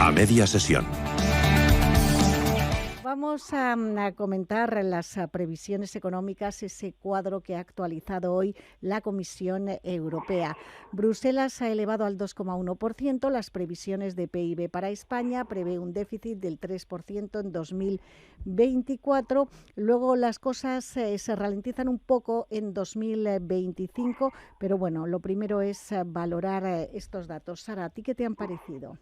A media sesión. Vamos a comentar las previsiones económicas, ese cuadro que ha actualizado hoy la Comisión Europea. Bruselas ha elevado al 2,1% las previsiones de PIB para España, prevé un déficit del 3% en 2024. Luego las cosas se ralentizan un poco en 2025, pero bueno, lo primero es valorar estos datos. Sara, ¿a ti qué te han parecido?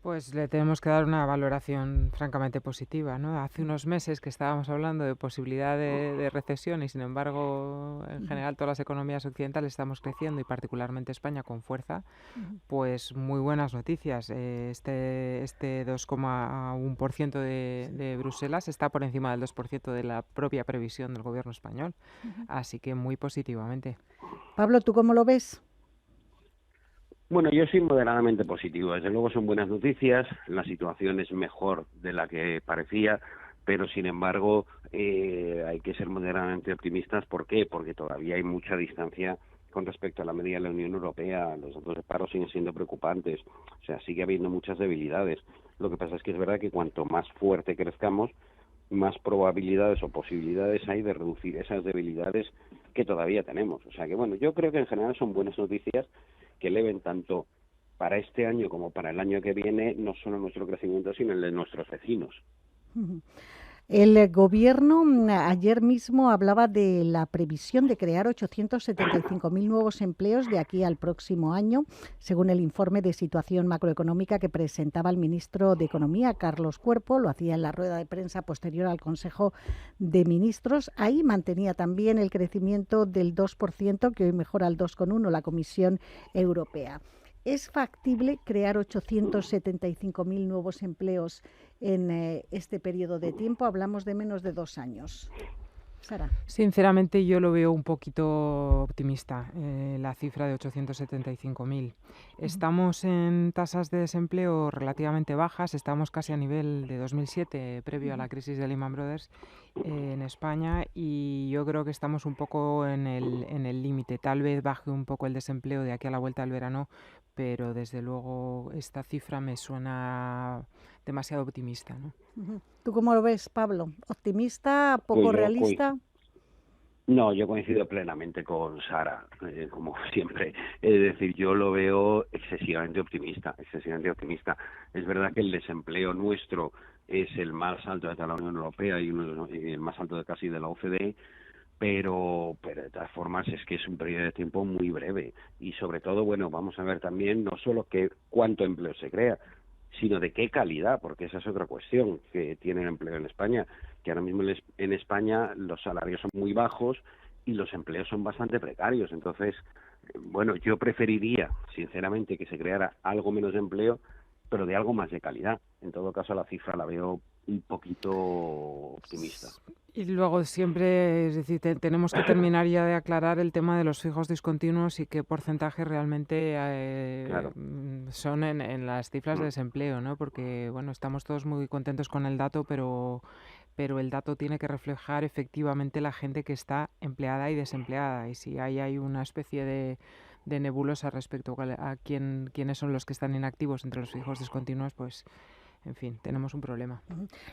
Pues le tenemos que dar una valoración francamente positiva, ¿no? Hace unos meses que estábamos hablando de posibilidad de recesión y, sin embargo, en general todas las economías occidentales estamos creciendo y particularmente España con fuerza, pues muy buenas noticias. Este 2,1% de Bruselas está por encima del 2% de la propia previsión del gobierno español, así que muy positivamente. Pablo, ¿tú cómo lo ves? Bueno, yo soy moderadamente positivo. Desde luego son buenas noticias, la situación es mejor de la que parecía, pero sin embargo hay que ser moderadamente optimistas. ¿Por qué? Porque todavía hay mucha distancia con respecto a la media de la Unión Europea. Los datos de paro siguen siendo preocupantes, o sea, sigue habiendo muchas debilidades. Lo que pasa es que es verdad que cuanto más fuerte crezcamos, más probabilidades o posibilidades hay de reducir esas debilidades que todavía tenemos. O sea que, bueno, yo creo que en general son buenas noticias que eleven tanto para este año como para el año que viene no solo nuestro crecimiento, sino el de nuestros vecinos. El gobierno ayer mismo hablaba de la previsión de crear 875.000 nuevos empleos de aquí al próximo año, según el informe de situación macroeconómica que presentaba el ministro de Economía, Carlos Cuerpo. Lo hacía en la rueda de prensa posterior al Consejo de Ministros. Ahí mantenía también el crecimiento del 2%, que hoy mejora al 2,1% la Comisión Europea. ¿Es factible crear 875.000 nuevos empleos en este periodo de tiempo? Hablamos de menos de 2 años. Sara. Sinceramente yo lo veo un poquito optimista, la cifra de 875.000. Estamos en tasas de desempleo relativamente bajas, estamos casi a nivel de 2007, previo a la crisis de Lehman Brothers en España, y yo creo que estamos un poco en el límite. Tal vez baje un poco el desempleo de aquí a la vuelta del verano, pero desde luego esta cifra me suena demasiado optimista, ¿no? ¿Tú cómo lo ves, Pablo? ¿Optimista, poco realista? No, yo coincido plenamente con Sara, como siempre. Es decir, yo lo veo excesivamente optimista, excesivamente optimista. Es verdad que el desempleo nuestro es el más alto de toda la Unión Europea y el más alto de casi de la OCDE, pero de todas formas es que es un periodo de tiempo muy breve y sobre todo, bueno, vamos a ver también no solo cuánto empleo se crea, sino de qué calidad, porque esa es otra cuestión que tiene el empleo en España, que ahora mismo en España los salarios son muy bajos y los empleos son bastante precarios. Entonces, bueno, yo preferiría, sinceramente, que se creara algo menos de empleo, pero de algo más de calidad. En todo caso, la cifra la veo un poquito optimista. Y luego siempre, es decir, tenemos que terminar ya de aclarar el tema de los fijos discontinuos y qué porcentaje realmente Claro. son en las cifras de desempleo, ¿no? Porque, bueno, estamos todos muy contentos con el dato, pero el dato tiene que reflejar efectivamente la gente que está empleada y desempleada. Y si hay una especie de nebulosa respecto a quiénes son los que están inactivos entre los fijos discontinuos, pues... En fin, tenemos un problema.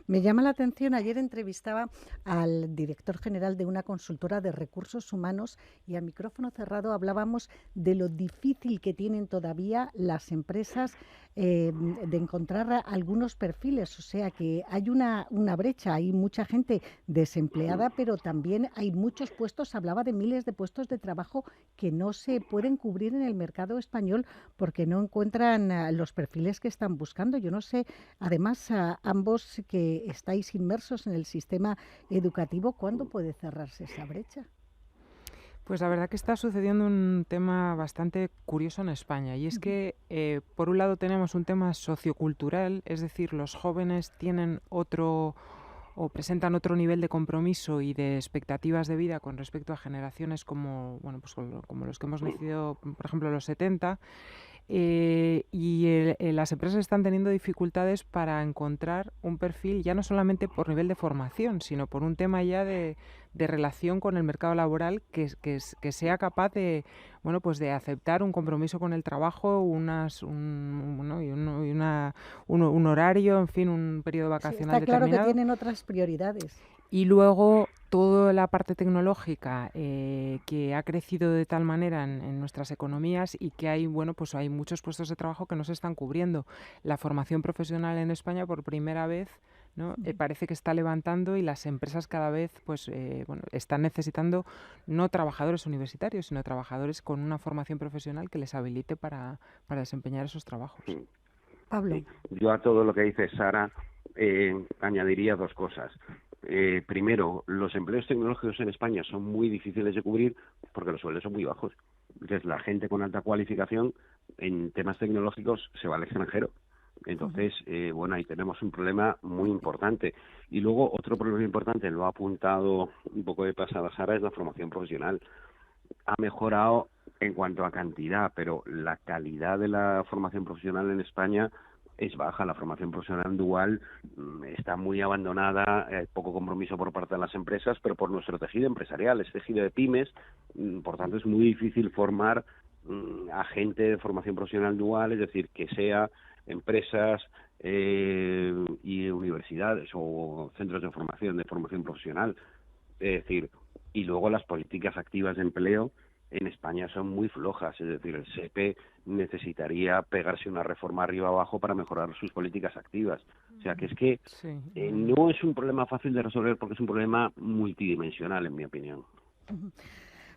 Me llama la atención, ayer entrevistaba al director general de una consultora de recursos humanos y a micrófono cerrado hablábamos de lo difícil que tienen todavía las empresas de encontrar algunos perfiles. O sea que hay una brecha, hay mucha gente desempleada, pero también hay muchos puestos, hablaba de miles de puestos de trabajo que no se pueden cubrir en el mercado español porque no encuentran los perfiles que están buscando. Yo no sé. Además, ambos que estáis inmersos en el sistema educativo, ¿cuándo puede cerrarse esa brecha? Pues la verdad que está sucediendo un tema bastante curioso en España, y es que por un lado tenemos un tema sociocultural, es decir, los jóvenes tienen otro o presentan otro nivel de compromiso y de expectativas de vida con respecto a generaciones como, bueno, pues como los que hemos nacido, por ejemplo, los 70. Y las empresas están teniendo dificultades para encontrar un perfil ya no solamente por nivel de formación, sino por un tema ya de relación con el mercado laboral que sea capaz de, bueno, pues de aceptar un compromiso con el trabajo, un horario, en fin, un periodo Sí, vacacional está claro que determinado. tienen otras prioridades. Y luego toda la parte tecnológica que ha crecido de tal manera en nuestras economías y que hay, bueno, pues hay muchos puestos de trabajo que no se están cubriendo. La formación profesional en España por primera vez, ¿no? Parece que está levantando y las empresas cada vez pues bueno, están necesitando no trabajadores universitarios, sino trabajadores con una formación profesional que les habilite para desempeñar esos trabajos. Pablo. Sí. Yo a todo lo que dice Sara añadiría dos cosas. Primero, los empleos tecnológicos en España son muy difíciles de cubrir porque los sueldos son muy bajos. Entonces, la gente con alta cualificación en temas tecnológicos se va al extranjero. Entonces, bueno, ahí tenemos un problema muy importante. Y luego, otro problema importante, lo ha apuntado un poco de pasada Sara, es la formación profesional. Ha mejorado en cuanto a cantidad, pero la calidad de la formación profesional en España es baja. La formación profesional dual está muy abandonada, hay poco compromiso por parte de las empresas, pero por nuestro tejido empresarial, es tejido de pymes, por tanto es muy difícil formar a gente de formación profesional dual, es decir, que sea empresas y universidades o centros de formación profesional, es decir, y luego las políticas activas de empleo en España son muy flojas, es decir, el SEPE necesitaría pegarse una reforma arriba abajo para mejorar sus políticas activas. O sea, que es que Sí. no es un problema fácil de resolver porque es un problema multidimensional, en mi opinión.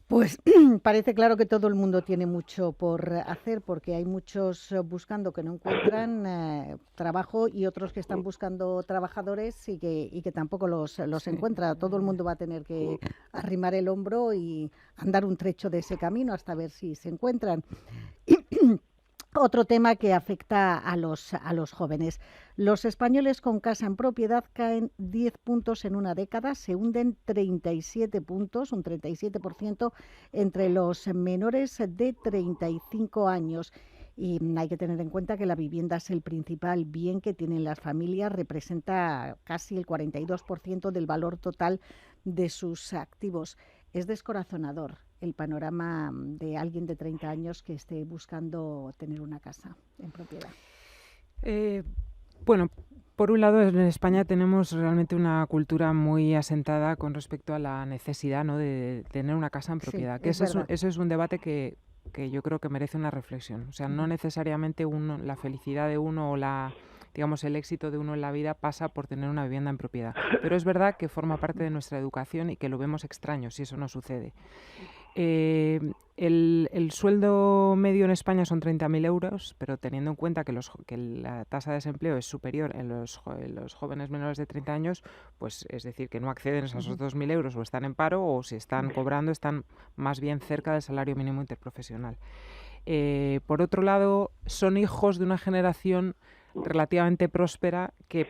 Pues parece claro que todo el mundo tiene mucho por hacer porque hay muchos buscando que no encuentran trabajo y otros que están buscando trabajadores y que tampoco los Sí. encuentra. Todo el mundo va a tener que arrimar el hombro y andar un trecho de ese camino hasta ver si se encuentran. Otro tema que afecta a los jóvenes. Los españoles con casa en propiedad caen 10 puntos en una década, se hunden 37 puntos, un 37% entre los menores de 35 años. Y hay que tener en cuenta que la vivienda es el principal bien que tienen las familias, representa casi el 42% del valor total de sus activos. Es descorazonador el panorama de alguien de 30 años que esté buscando tener una casa en propiedad. Bueno, por un lado, en España tenemos realmente una cultura muy asentada con respecto a la necesidad, ¿no?, de tener una casa en propiedad. Sí, Que es eso verdad. es un debate que yo creo que merece una reflexión. O sea, no necesariamente la felicidad de uno o digamos, el éxito de uno en la vida pasa por tener una vivienda en propiedad. Pero es verdad que forma parte de nuestra educación y que lo vemos extraño si eso no sucede. El sueldo medio en España son 30.000 euros, pero teniendo en cuenta que la tasa de desempleo es superior en los jóvenes menores de 30 años, pues es decir, que no acceden a esos 2.000 euros o están en paro o si están cobrando están más bien cerca del salario mínimo interprofesional. Por otro lado, son hijos de una generación relativamente próspera que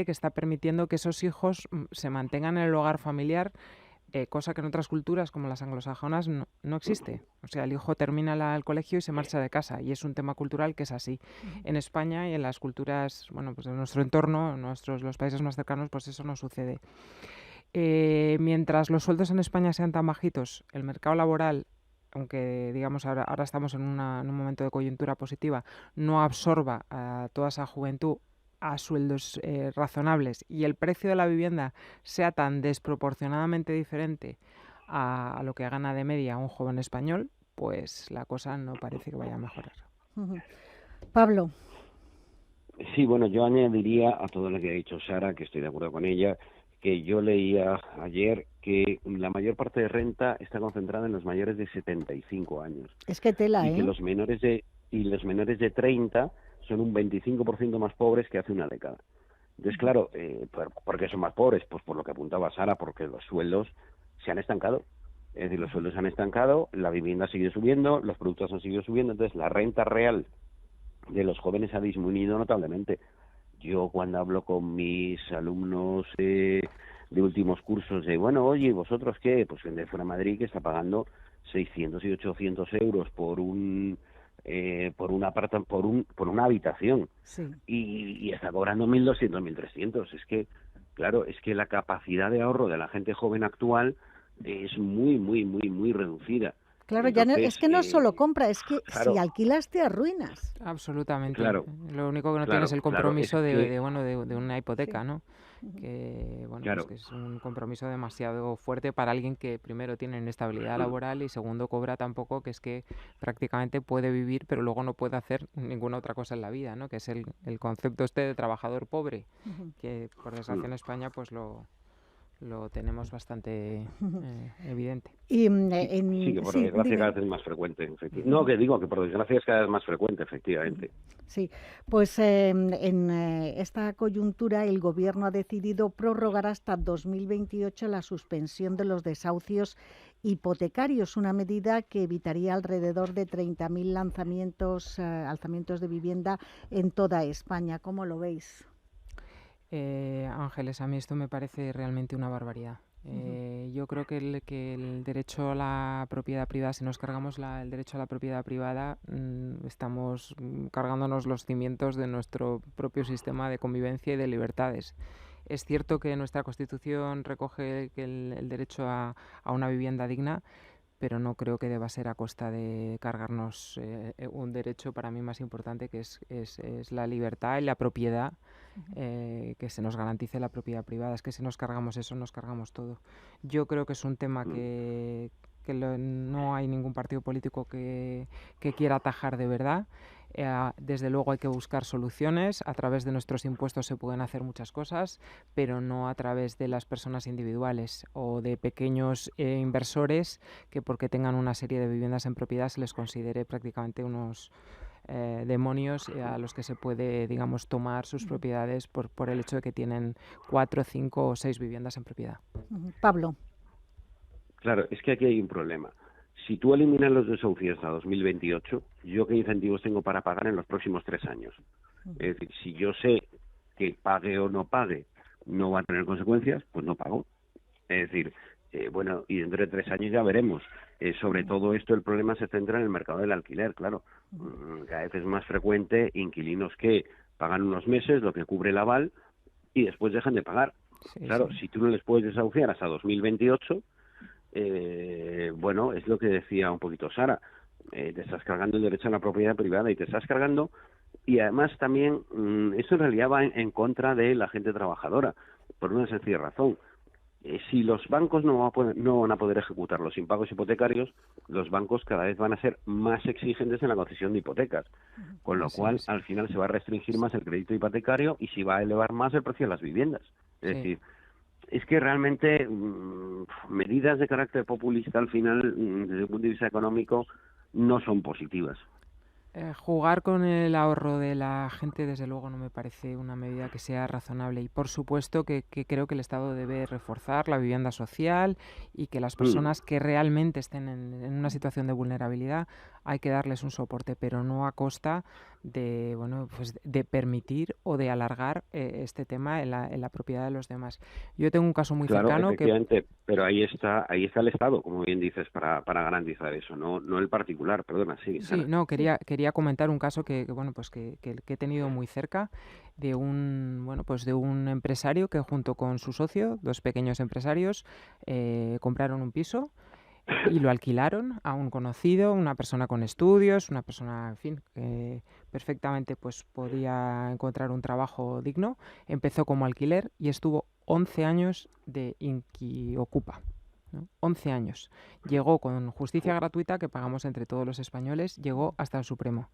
está permitiendo que esos hijos se mantengan en el hogar familiar, cosa que en otras culturas como las anglosajonas no existe. O sea, el hijo termina el colegio y se marcha de casa y es un tema cultural que es así. En España y en las culturas, bueno, pues de nuestro entorno, los países más cercanos, pues eso no sucede. Mientras los sueldos en España sean tan bajitos, el mercado laboral, aunque digamos ahora estamos en un momento de coyuntura positiva, no absorba a toda esa juventud a sueldos razonables y el precio de la vivienda sea tan desproporcionadamente diferente a lo que gana de media un joven español, pues la cosa no parece que vaya a mejorar. Pablo. Sí, bueno, yo añadiría a todo lo que ha dicho Sara, que estoy de acuerdo con ella, que yo leía ayer que la mayor parte de renta está concentrada en los mayores de 75 años. Es que tela, y que los menores de 30 son un 25% más pobres que hace una década. Entonces, claro, ¿por qué son más pobres? Pues por lo que apuntaba Sara, porque los sueldos se han estancado. Es decir, los sueldos se han estancado, la vivienda sigue subiendo, los productos han seguido subiendo, entonces la renta real de los jóvenes ha disminuido notablemente. Yo cuando hablo con mis alumnos de últimos cursos de, bueno, oye, ¿vosotros qué? Pues en de Fuera Madrid que está pagando 600 y 800 euros por un por una habitación, Sí. y está cobrando 1.200, 1.300. Es que, claro, es que la capacidad de ahorro de la gente joven actual es muy, muy, muy, muy reducida. Claro, ya no, es Entonces, que no solo compra, es que si claro, alquilas te arruinas. Absolutamente. claro, Lo único que no tiene es claro, el claro, es compromiso que, de una Sí. hipoteca, ¿no? Ujú. Que, bueno, pues claro, que es un compromiso demasiado fuerte para alguien que primero tiene inestabilidad laboral y segundo cobra tan poco que es que prácticamente puede vivir pero luego no puede hacer ninguna otra cosa en la vida, ¿no? Que es el concepto este de trabajador pobre, Ujú. que por desgracia en España pues lo tenemos bastante Ujú. evidente. Y sí, que por sí, desgracia cada dime. vez es más frecuente, no, que digo que por desgracia es cada vez más frecuente, efectivamente. Sí, pues en esta coyuntura el Gobierno ha decidido prorrogar hasta 2028 la suspensión de los desahucios hipotecarios, una medida que evitaría alrededor de 30.000 alzamientos de vivienda en toda España. ¿Cómo lo veis? Ángeles, a mí esto me parece realmente una barbaridad. Ujú. Yo creo que el derecho a la propiedad privada, si nos cargamos el derecho a la propiedad privada, estamos cargándonos los cimientos de nuestro propio sistema de convivencia y de libertades. Es cierto que nuestra Constitución recoge que el derecho a una vivienda digna, pero no creo que deba ser a costa de cargarnos un derecho para mí más importante que es la libertad y la propiedad, que se nos garantice la propiedad privada. Es que si nos cargamos eso, nos cargamos todo. Yo creo que es un tema que no hay ningún partido político que quiera atajar de verdad. Desde luego hay que buscar soluciones. A través de nuestros impuestos se pueden hacer muchas cosas, pero no a través de las personas individuales o de pequeños inversores que porque tengan una serie de viviendas en propiedad se les considere prácticamente unos demonios a los que se puede, digamos, tomar sus propiedades por el hecho de que tienen 4, 5 o 6 viviendas en propiedad. Pablo. Claro, es que aquí hay un problema. Si tú eliminas los desahucios a 2028, ¿yo qué incentivos tengo para pagar en los próximos 3 años? Es decir, si yo sé que pague o no pague no va a tener consecuencias, pues no pago. Es decir, bueno, y dentro de 3 años ya veremos. Sobre todo esto, el problema se centra en el mercado del alquiler, claro. Cada vez es más frecuente inquilinos que pagan unos meses, lo que cubre el aval, y después dejan de pagar. Sí, Claro, sí. si tú no les puedes desahuciar hasta 2028, bueno, es lo que decía un poquito Sara, te estás cargando el derecho a la propiedad privada y te estás cargando, y además también eso en realidad va en contra de la gente trabajadora, por una sencilla razón. Si los bancos no van a poder ejecutar los impagos hipotecarios, los bancos cada vez van a ser más exigentes en la concesión de hipotecas, con lo Así cual es. al final se va a restringir más el crédito hipotecario y se va a elevar más el precio de las viviendas. Es Sí. decir, es que realmente medidas de carácter populista al final, desde el punto de vista económico, no son positivas. Jugar con el ahorro de la gente, desde luego, no me parece una medida que sea razonable. Y por supuesto que creo que el Estado debe reforzar la vivienda social y que las Mm, personas que realmente estén en una situación de vulnerabilidad hay que darles un soporte, pero no a costa de, bueno, pues de permitir o de alargar este tema en la propiedad de los demás. Yo tengo un caso muy claro, cercano que efectivamente, pero ahí está el Estado, como bien dices, para garantizar eso, no el particular. Perdona, sí, sí, Sara. no, Sí. quería comentar un caso bueno, pues que he tenido muy cerca de bueno, pues de un empresario que junto con su socio, dos pequeños empresarios, compraron un piso y lo alquilaron a un conocido, una persona con estudios, una persona, en fin, que perfectamente pues podía encontrar un trabajo digno. Empezó como alquiler y estuvo 11 años de Inquiocupa, ¿no? 11 años. Llegó con justicia gratuita que pagamos entre todos los españoles, llegó hasta el Supremo.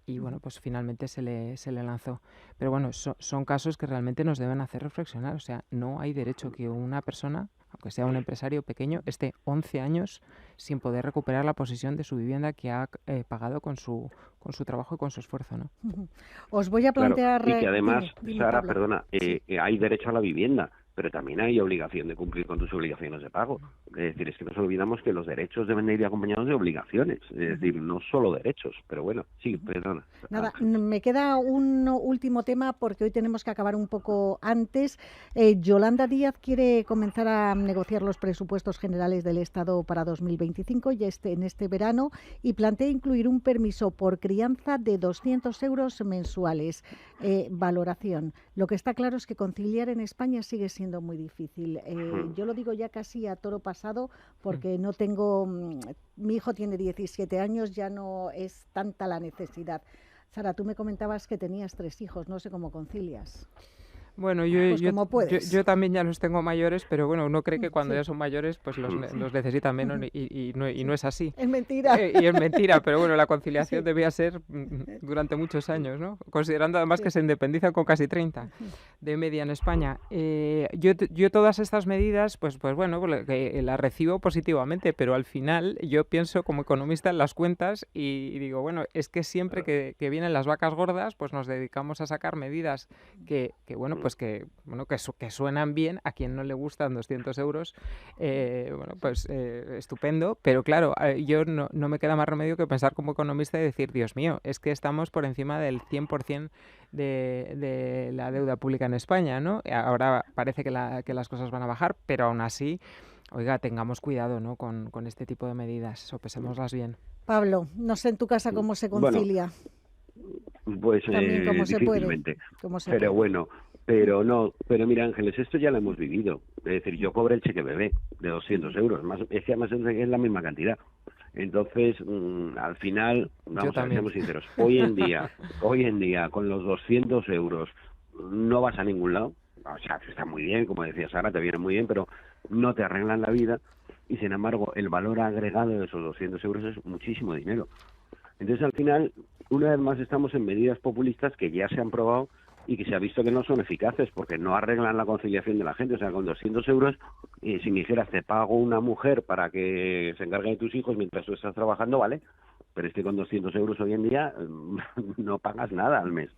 Y bueno, pues finalmente se le lanzó. Pero bueno, son casos que realmente nos deben hacer reflexionar. O sea, no hay derecho que una persona, aunque sea un empresario pequeño, esté 11 años sin poder recuperar la posesión de su vivienda que ha pagado con su trabajo y con su esfuerzo, ¿no? Os voy a Claro, plantear, y que además, dime, Sara, Pablo. perdona, Sí. hay derecho a la vivienda. pero también hay obligación de cumplir con tus obligaciones de pago. Es decir, es que nos olvidamos que los derechos deben de ir acompañados de obligaciones, es decir, no solo derechos, pero bueno, sí, perdona. Nada, me queda un último tema porque hoy tenemos que acabar un poco antes. Yolanda Díaz quiere comenzar a negociar los presupuestos generales del Estado para 2025 y en este verano, y plantea incluir un permiso por crianza de 200 euros mensuales. Valoración. Lo que está claro es que conciliar en España sigue siendo muy difícil. Yo lo digo ya casi a toro pasado porque no tengo... Mi hijo tiene 17 años, ya no es tanta la necesidad. Sara, tú me comentabas que tenías 3 hijos, no sé cómo concilias. Bueno, Pues como puedes. yo también ya los tengo mayores, pero bueno, uno cree que cuando ya son mayores pues los necesitan menos y no es así. Es mentira. Y es mentira, pero bueno, la conciliación debía ser durante muchos años, ¿no? Considerando además que se independizan con casi 30 de media en España. Yo todas estas medidas, pues bueno, que las recibo positivamente, pero al final yo pienso como economista en las cuentas y digo, bueno, es que siempre que vienen las vacas gordas, pues nos dedicamos a sacar medidas que suenan bien a quien no le gustan 200 euros, estupendo, pero claro, yo no me queda más remedio que pensar como economista y decir, Dios mío, es que estamos por encima del 100% de la deuda pública en España, ¿no? Ahora parece que las cosas van a bajar, pero aún así, oiga, tengamos cuidado, ¿no? con este tipo de medidas, sopesémoslas bien. Pablo, no sé en tu casa cómo se concilia. Pues también cómo se puede. Pero bueno, pero mira, Ángeles, esto ya lo hemos vivido. Es decir, yo cobré el cheque bebé de 200 euros, es que además es la misma cantidad. Entonces, al final, vamos a ver, seamos sinceros, hoy en día, con los 200 euros, no vas a ningún lado. O sea, está muy bien, como decía Sara, te viene muy bien, pero no te arreglan la vida. Y sin embargo, el valor agregado de esos 200 euros es muchísimo dinero. Entonces, al final, una vez más estamos en medidas populistas que ya se han probado y que se ha visto que no son eficaces porque no arreglan la conciliación de la gente. O sea, con 200 euros, si me dijeras, te pago una mujer para que se encargue de tus hijos mientras tú estás trabajando, vale, pero es que con 200 euros hoy en día no pagas nada al mes.